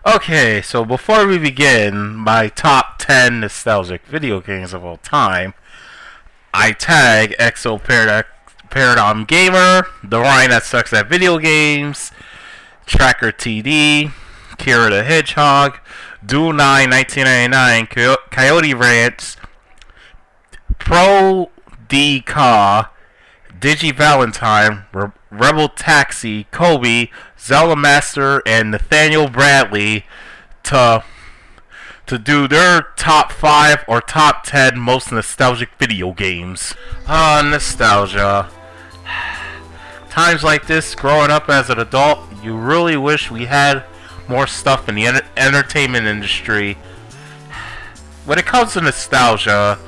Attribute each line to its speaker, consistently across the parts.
Speaker 1: Okay, so before we begin my top 10 nostalgic video games of all time, I tag Paradigm Gamer, the Ryan that sucks at video games, Tracker TD, Kira the Hedgehog, Dual 9 1999, Coyote Ranch, Pro D Ka, Digi Valentine, Rebel Taxi, Kobe, Zelda Master, and Nathaniel Bradley to do their top 5 or top 10 most nostalgic video games. Nostalgia. Times like this, growing up as an adult, you really wish we had more stuff in the entertainment industry. When it comes to nostalgia,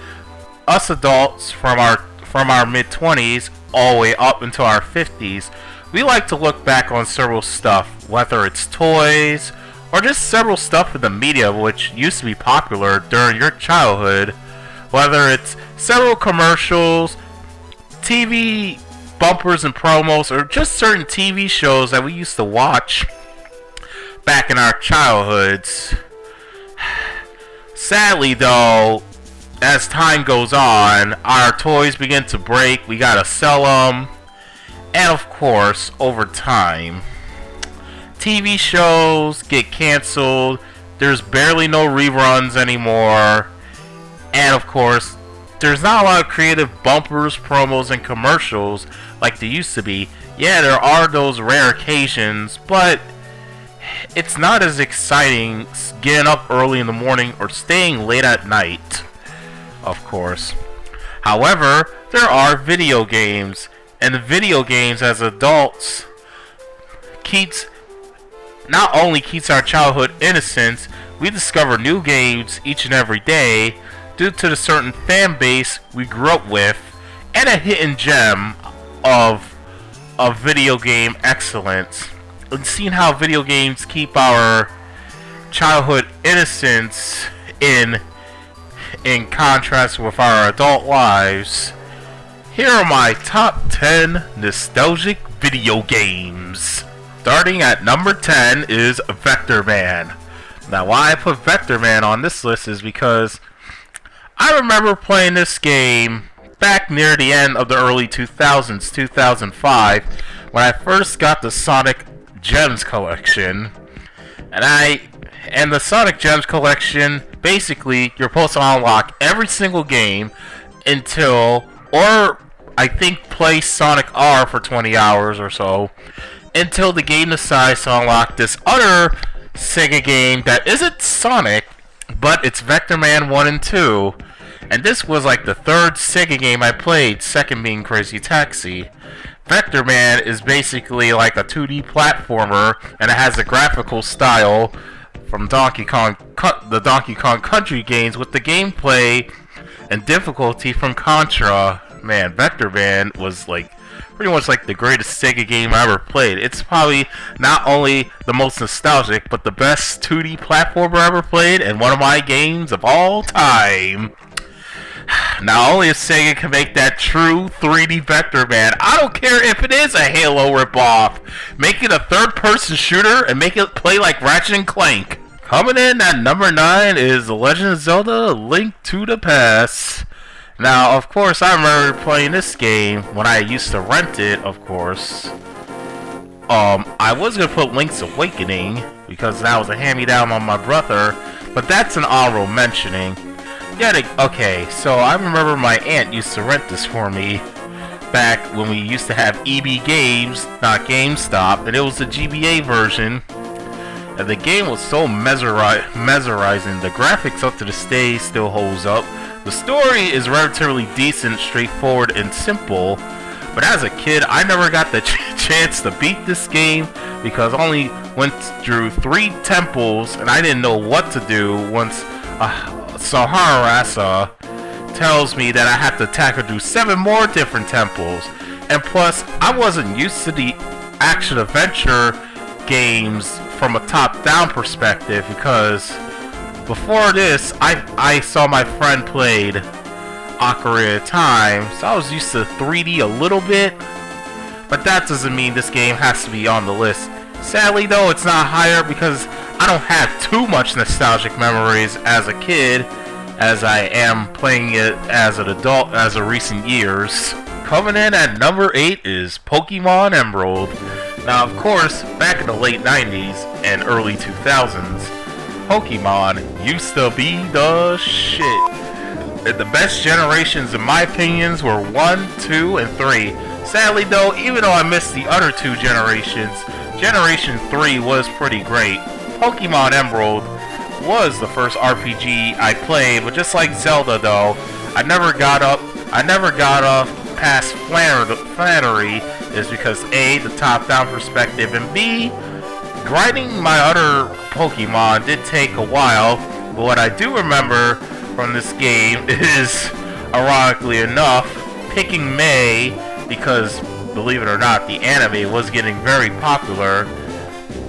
Speaker 1: us adults from our mid-20s all the way up into our 50s, we like to look back on several stuff, whether it's toys or just several stuff in the media which used to be popular during your childhood, whether it's several commercials, TV bumpers and promos, or just certain TV shows that we used to watch back in our childhoods. Sadly though, as time goes on, our toys begin to break, we gotta sell them, and of course, over time, TV shows get canceled, there's barely no reruns anymore, and of course, there's not a lot of creative bumpers, promos, and commercials like there used to be. Yeah, there are those rare occasions, but it's not as exciting getting up early in the morning or staying late at night, of course. However, there are video games, and the video games as adults not only keeps our childhood innocence, we discover new games each and every day due to the certain fan base we grew up with, and a hidden gem of video game excellence. And seeing how video games keep our childhood innocence in contrast with our adult lives, here are my top 10 nostalgic video games. Starting at number 10 is Vector Man. Now, why I put Vector Man on this list is because I remember playing this game back near the end of the early 2000s, 2005, when I first got the Sonic Gems collection. And the Sonic Gems collection, basically, you're supposed to unlock every single game or I think play Sonic R for 20 hours or so, until the game decides to unlock this other Sega game that isn't Sonic, but it's Vector Man 1 and 2. And this was like the third Sega game I played, second being Crazy Taxi. Vector Man is basically like a 2D platformer, and it has a graphical style from the Donkey Kong Country games, with the gameplay and difficulty from Contra. Man, Vector Man was like pretty much like the greatest Sega game I ever played. It's probably not only the most nostalgic, but the best 2D platformer I ever played, and one of my games of all time. Not only if Sega can make that true 3D Vector Man, I don't care if it is a Halo ripoff. Make it a third-person shooter and make it play like Ratchet and Clank. Coming in at number 9 is The Legend of Zelda: Link to the Past. Now, of course, I remember playing this game when I used to rent it, of course. I was going to put Link's Awakening, because that was a hand-me-down on my brother, but that's an honorable mentioning. Okay, so I remember my aunt used to rent this for me back when we used to have EB Games, not GameStop, and it was the GBA version. And the game was so mesmerizing. The graphics up to this day still holds up. The story is relatively decent, straightforward, and simple. But as a kid, I never got the chance to beat this game because I only went through 3 temples, and I didn't know what to do once Saharasa tells me that I have to tackle through 7 more different temples. And plus, I wasn't used to the action-adventure games from a top-down perspective, because before this, I saw my friend played Ocarina of Time, so I was used to 3D a little bit, but that doesn't mean this game has to be on the list. Sadly though, it's not higher because I don't have too much nostalgic memories as a kid as I am playing it as an adult as of recent years. Coming in at number 8 is Pokemon Emerald. Now, of course, back in the late 90s and early 2000s, Pokemon used to be the shit. The best generations, in my opinions, were 1, 2, and 3. Sadly, though, even though I missed the other 2 generations, Generation 3 was pretty great. Pokemon Emerald was the first RPG I played, but just like Zelda, though, I never got up past Flannery is because A, the top-down perspective, and B, grinding my other Pokemon did take a while, but what I do remember from this game is, ironically enough, picking May, because, believe it or not, the anime was getting very popular.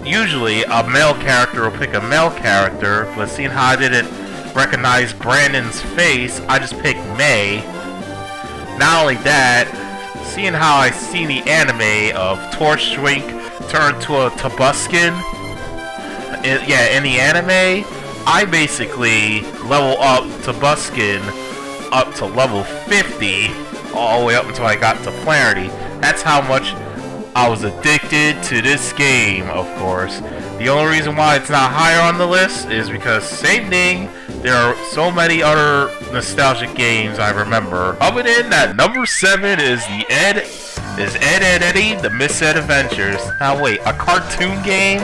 Speaker 1: Usually, a male character will pick a male character, but seeing how I didn't recognize Brandon's face, I just picked May. Not only that, seeing how I seen the anime of Torchwink turn to a Tobuskin, in the anime, I basically level up Tobuskin up to level 50, all the way up until I got to Flaherty. That's how much I was addicted to this game, of course. The only reason why it's not higher on the list is because, same thing, there are so many other nostalgic games I remember. Coming in at number 7 is Ed, Eddie, the Misadventures. Now wait, a cartoon game?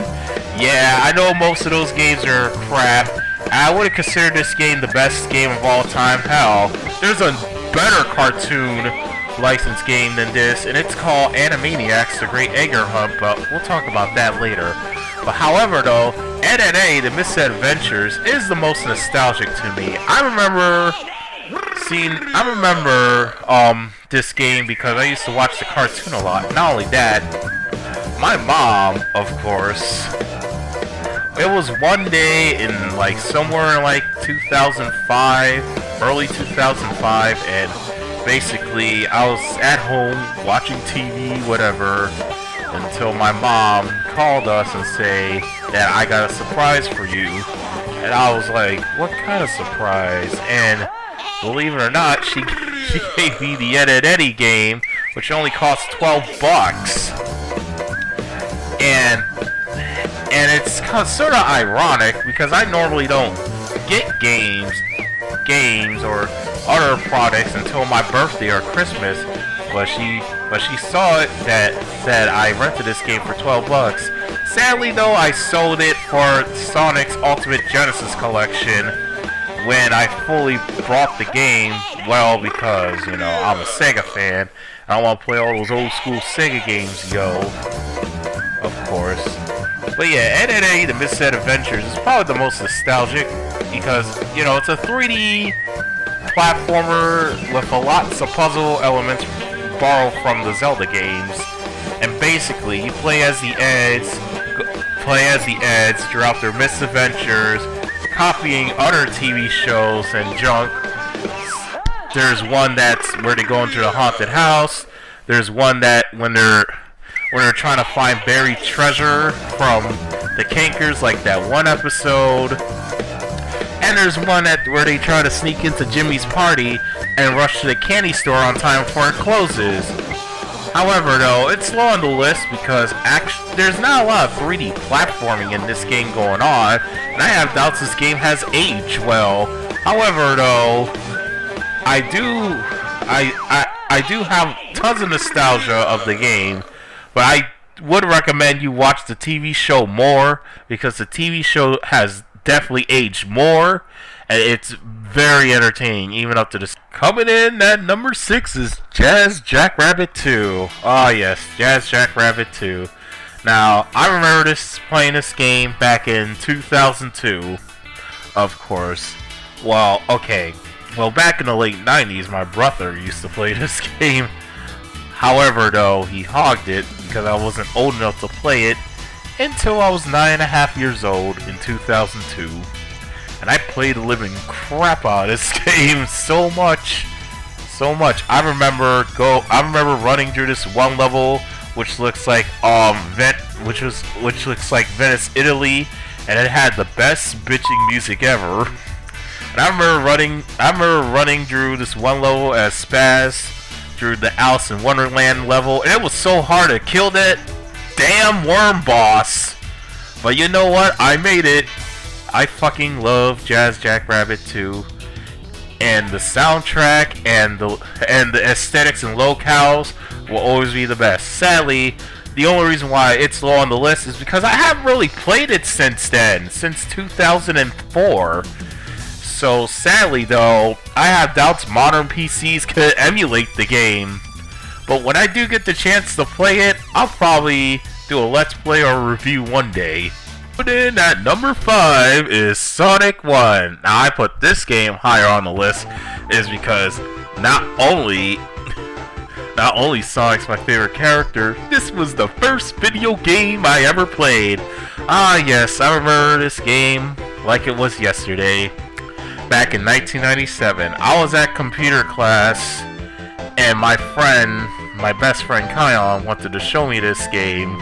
Speaker 1: Yeah, I know most of those games are crap. I wouldn't consider this game the best game of all time. Hell, there's a better cartoon licensed game than this, and it's called Animaniacs, The Great Egger Hunt, but we'll talk about that later. But however though, Ed, The Misadventures is the most nostalgic to me. I remember this game because I used to watch the cartoon a lot. Not only that, my mom, of course, it was one day in somewhere in 2005, early 2005, and basically I was at home watching TV, whatever, until my mom called us and say that I got a surprise for you. And I was like, what kind of surprise? And believe it or not, she gave me the Ed, Eddie game, which only cost $12. And it's sort of ironic because I normally don't get games or other products until my birthday or Christmas, but she saw it that I rented this game for $12. Sadly though, I sold it for Sonic's Ultimate Genesis Collection when I fully bought the game, well, because, I'm a Sega fan. I want to play all those old school Sega games, yo. Of course. But yeah, Ed, Eddie, The Misadventures is probably the most nostalgic because, it's a 3D platformer with lots of puzzle elements borrowed from the Zelda games. And basically, you play as the Eds throughout their misadventures, copying other TV shows and junk. There's one that's where they go into the haunted house. There's one that when they're trying to find buried treasure from the Cankers, like that one episode. And there's one where they try to sneak into Jimmy's party and rush to the candy store on time before it closes. However, though, it's low on the list because there's not a lot of 3D platforming in this game going on, and I have doubts this game has aged well. However, though, I do have tons of nostalgia of the game, but I would recommend you watch the TV show more because the TV show has definitely aged more, and it's very entertaining, even up to this. Coming in at number 6 is Jazz Jackrabbit 2. Ah, yes, Jazz Jackrabbit 2. Now, I remember playing this game back in 2002, of course. Well, okay. Well, back in the late 90s, my brother used to play this game. However, though, he hogged it because I wasn't old enough to play it until I was 9.5 years old in 2002. And I played the living crap out of this game so much. I remember running through this one level which looks like Venice, Italy, and it had the best bitching music ever. And I remember running through this one level as Spaz through the Alice in Wonderland level, and it was so hard to kill that damn worm boss. But you know what? I made it. I fucking love Jazz Jackrabbit 2. And the soundtrack and the aesthetics and locales will always be the best. Sadly, the only reason why it's low on the list is because I haven't really played it since then, since 2004. So sadly though, I have doubts modern PCs could emulate the game. But when I do get the chance to play it, I'll probably do a let's play or review one day. But in at number 5 is Sonic 1. Now I put this game higher on the list is because not only Sonic's my favorite character, this was the first video game I ever played. Ah yes, I remember this game like it was yesterday. Back in 1997, I was at computer class, and my best friend Kion, wanted to show me this game.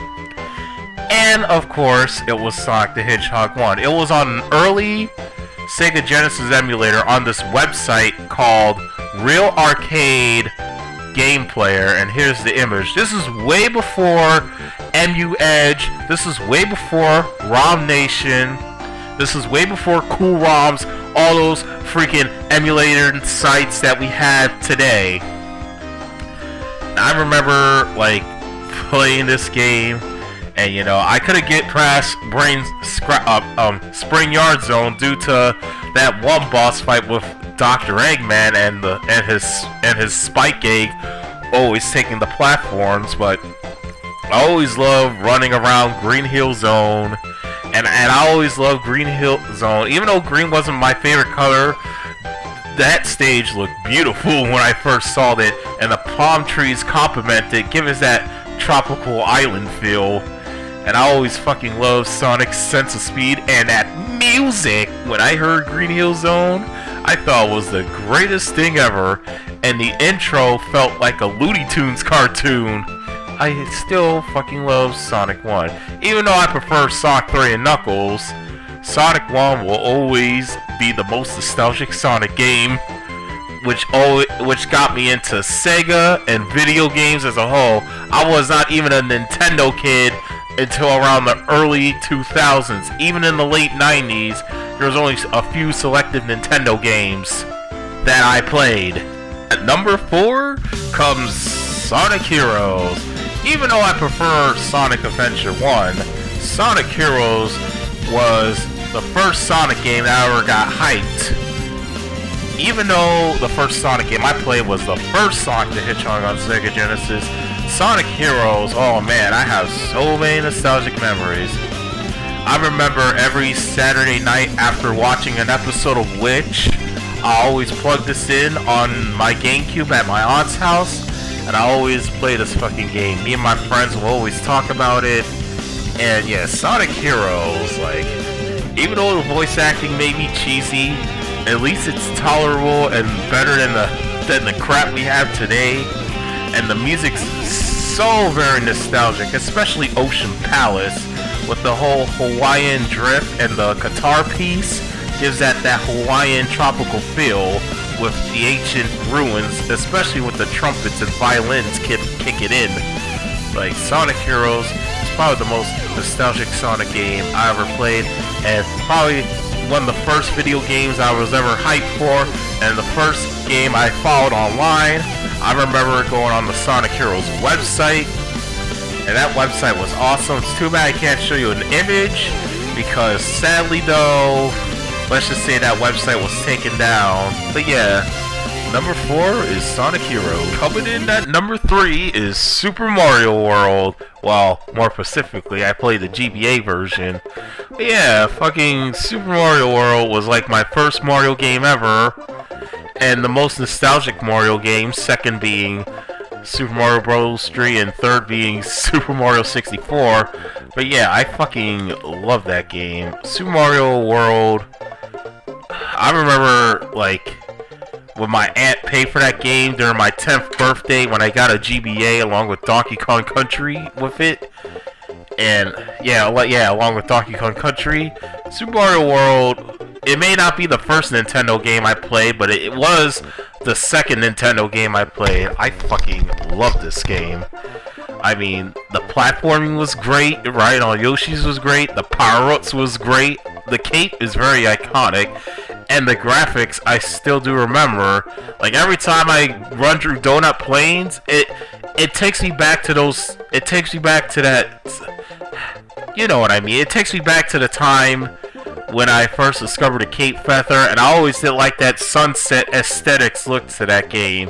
Speaker 1: And of course, it was Sonic the Hedgehog 1. It was on an early Sega Genesis emulator on this website called Real Arcade Game Player, and here's the image. This is way before MU Edge. This is way before ROM Nation. This is way before Cool ROMs, all those freaking emulator sites that we have today. I remember like playing this game, and you know I couldn't get past Spring Yard Zone due to that one boss fight with Dr. Eggman and his Spike Egg always taking the platforms. But I always loved running around Green Hill Zone. And I always loved Green Hill Zone. Even though green wasn't my favorite color, that stage looked beautiful when I first saw it. And the palm trees complemented, giving us that tropical island feel. And I always fucking loved Sonic's sense of speed and that music. When I heard Green Hill Zone, I thought it was the greatest thing ever. And the intro felt like a Looney Tunes cartoon. I still fucking love Sonic 1. Even though I prefer Sonic 3 and Knuckles, Sonic 1 will always be the most nostalgic Sonic game, which got me into Sega and video games as a whole. I was not even a Nintendo kid until around the early 2000s. Even in the late 90s, there was only a few selective Nintendo games that I played. At number 4 comes Sonic Heroes. Even though I prefer Sonic Adventure 1, Sonic Heroes was the first Sonic game that I ever got hyped. Even though the first Sonic game I played was the first Sonic the Hedgehog on Sega Genesis, Sonic Heroes, oh man, I have so many nostalgic memories. I remember every Saturday night after watching an episode of Witch, I always plug this in on my GameCube at my aunt's house, and I always play this fucking game. Me and my friends will always talk about it. And yeah, Sonic Heroes, like, even though the voice acting may be cheesy, at least it's tolerable and better than the crap we have today. And the music's so very nostalgic, especially Ocean Palace with the whole Hawaiian drift, and the guitar piece gives that Hawaiian tropical feel with the ancient ruins, especially with the trumpets and violins kick it in. Like, Sonic Heroes is probably the most nostalgic Sonic game I ever played, and probably one of the first video games I was ever hyped for, and the first game I followed online. I remember going on the Sonic Heroes website, and that website was awesome. It's too bad I can't show you an image, because sadly though, let's just say that website was taken down. But yeah, number 4 is Sonic Heroes. Coming in at number 3 is Super Mario World. Well, more specifically, I played the GBA version. But yeah, fucking Super Mario World was like my first Mario game ever, and the most nostalgic Mario game, second being Super Mario Bros. 3, and third being Super Mario 64. But yeah, I fucking love that game. Super Mario World, I remember, like, when my aunt paid for that game during my 10th birthday when I got a GBA along with Donkey Kong Country with it. And yeah, along with Donkey Kong Country, Super Mario World, it may not be the first Nintendo game I played, but it was the second Nintendo game I played. I fucking love this game. I mean, the platforming was great, riding on Yoshi's was great, the power-ups was great, the cape is very iconic, and the graphics I still do remember. Like, every time I run through Donut Plains, it takes me back to those, it takes me back to that, you know what I mean, it takes me back to the time when I first discovered the Cape Feather, and I always did like that sunset aesthetics look to that game.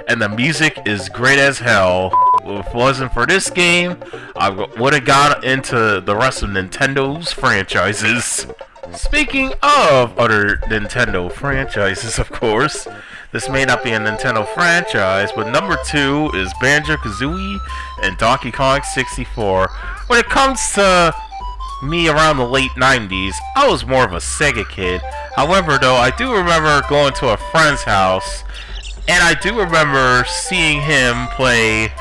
Speaker 1: And the music is great as hell. If it wasn't for this game, I would have got into the rest of Nintendo's franchises. Speaking of other Nintendo franchises, of course, this may not be a Nintendo franchise, but number 2 is Banjo-Kazooie and Donkey Kong 64. When it comes to me around the late 90s, I was more of a Sega kid. However, though, I do remember going to a friend's house, and I do remember seeing him play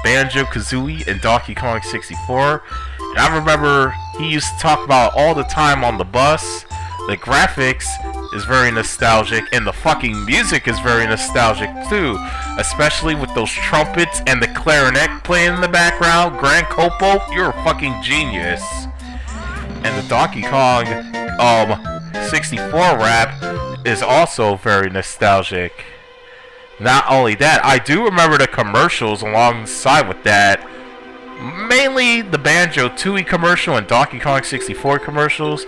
Speaker 1: Banjo-Kazooie and Donkey Kong 64. And I remember he used to talk about all the time on the bus. The graphics is very nostalgic, and the fucking music is very nostalgic too. Especially with those trumpets and the clarinet playing in the background. Grand Copo, you're a fucking genius. And the Donkey Kong 64 rap is also very nostalgic. Not only that, I do remember the commercials alongside with that. Mainly the Banjo-Tooie commercial and Donkey Kong 64 commercials.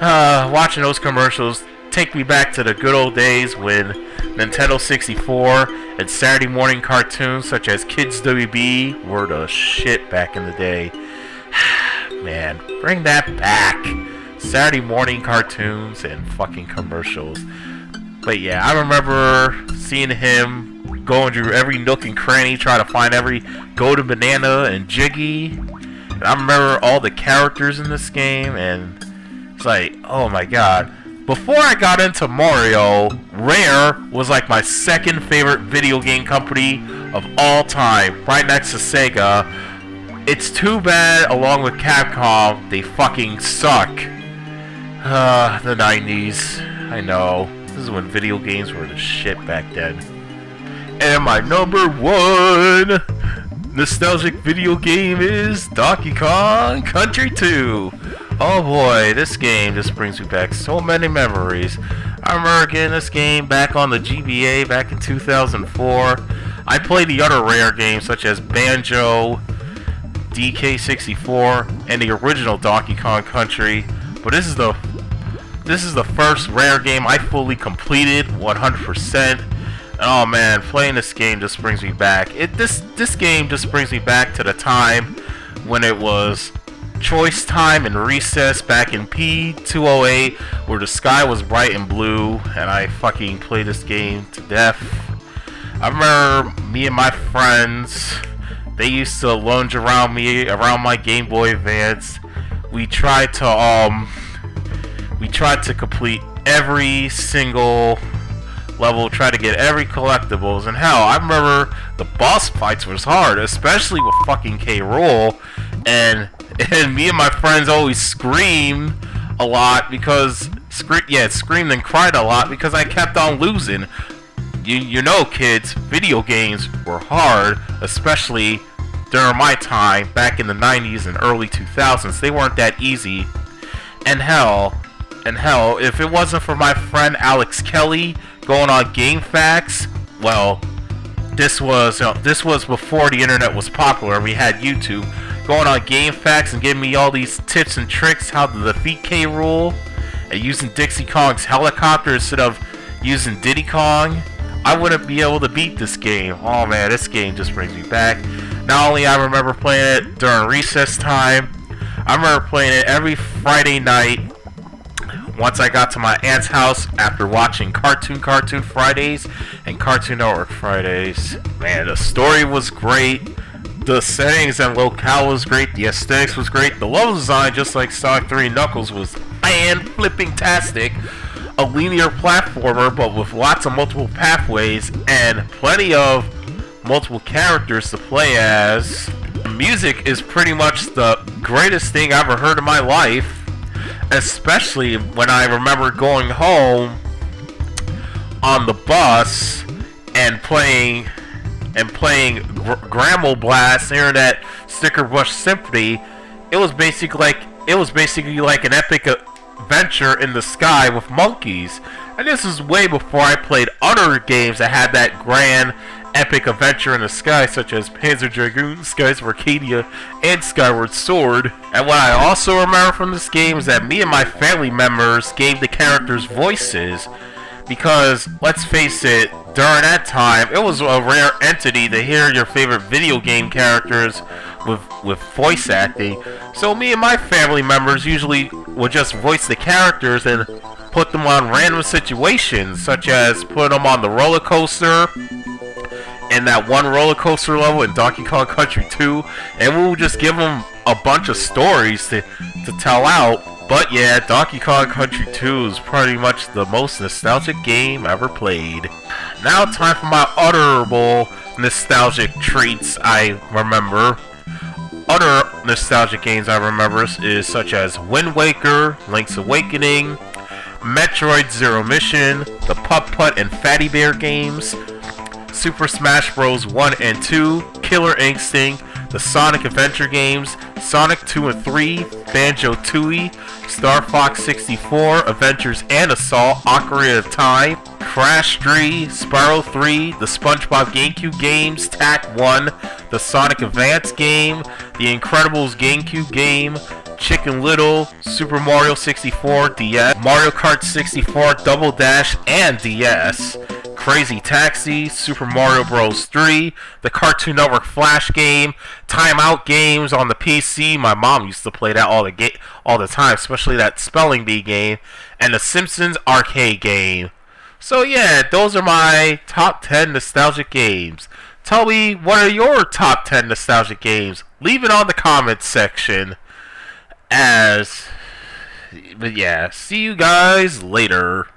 Speaker 1: Watching those commercials take me back to the good old days when Nintendo 64 and Saturday morning cartoons such as Kids WB were the shit back in the day. Man, bring that back. Saturday morning cartoons and fucking commercials. But yeah, I remember seeing him going through every nook and cranny, trying to find every golden banana and Jiggy. And I remember all the characters in this game, and it's like, oh my god. Before I got into Mario, Rare was like my second favorite video game company of all time, right next to Sega. It's too bad, along with Capcom, they fucking suck. The 90s. I know. This is when video games were the shit back then. And my number 1 nostalgic video game is Donkey Kong Country 2. Oh boy, this game just brings me back so many memories. I remember getting this game back on the GBA back in 2004. I played the other Rare games such as Banjo, DK64, and the original Donkey Kong Country. But this is the first Rare game I fully completed 100%. Oh man, playing this game just brings me back. This game just brings me back to the time when it was choice time and recess back in P208, where the sky was bright and blue, and I fucking played this game to death. I remember me and my friends, they used to lunge around me, around my Game Boy Advance. We tried to complete every single level, try to get every collectibles, and hell, I remember the boss fights was hard, especially with fucking K. Rool, and me and my friends always screamed a lot because screamed and cried a lot because I kept on losing. You know, kids, video games were hard, especially during my time back in the 90s and early 2000s. They weren't that easy. And hell, if it wasn't for my friend Alex Kelly going on GameFAQs, well, this was before the internet was popular. We had YouTube. Going on GameFAQs and giving me all these tips and tricks how to defeat K. Rool, and using Dixie Kong's helicopter instead of using Diddy Kong, I wouldn't be able to beat this game. Oh man, this game just brings me back. Not only I remember playing it during recess time, I remember playing it every Friday night once I got to my aunt's house after watching Cartoon Fridays and Cartoon Network Fridays. Man, the story was great. The settings and locale was great. The aesthetics was great. The level design, just like Sonic 3 Knuckles, was flipping-tastic. A linear platformer, but with lots of multiple pathways and plenty of multiple characters to play as. The music is pretty much the greatest thing I ever heard in my life. especially when I remember going home on the bus and playing Gramble Blast, hearing that Stickerbrush Symphony. It was basically like an epic adventure in the sky with monkeys. And this is way before I played other games that had that grand epic adventure in the sky, such as Panzer Dragoon, Skies of Arcadia, and Skyward Sword. And what I also remember from this game is that me and my family members gave the characters voices, because, let's face it, during that time, it was a rare entity to hear your favorite video game characters with voice acting. So me and my family members usually would just voice the characters and put them on random situations, such as put them on the roller coaster, in that one roller coaster level in Donkey Kong Country 2, and we would just give them a bunch of stories to tell out. But yeah, Donkey Kong Country 2 is pretty much the most nostalgic game ever played. Now time for my honorable nostalgic treats I remember. Other nostalgic games I remember is such as Wind Waker, Link's Awakening, Metroid Zero Mission, the Putt-Putt and Fatty Bear games, Super Smash Bros. 1 and 2, Killer Instinct, the Sonic Adventure games, Sonic 2 and 3, Banjo-Tooie, Star Fox 64, Adventures and Assault, Ocarina of Time, Crash 3, Spyro 3, the SpongeBob GameCube games, TAC 1, the Sonic Advance game, the Incredibles GameCube game, Chicken Little, Super Mario 64 DS, Mario Kart 64 Double Dash and DS, Crazy Taxi, Super Mario Bros. 3, the Cartoon Network Flash game, Time Out games on the PC. My mom used to play that all the time, especially that Spelling Bee game, and the Simpsons arcade game. So yeah, those are my top 10 nostalgic games. Tell me, what are your top 10 nostalgic games? Leave it on the comments section. But yeah, see you guys later.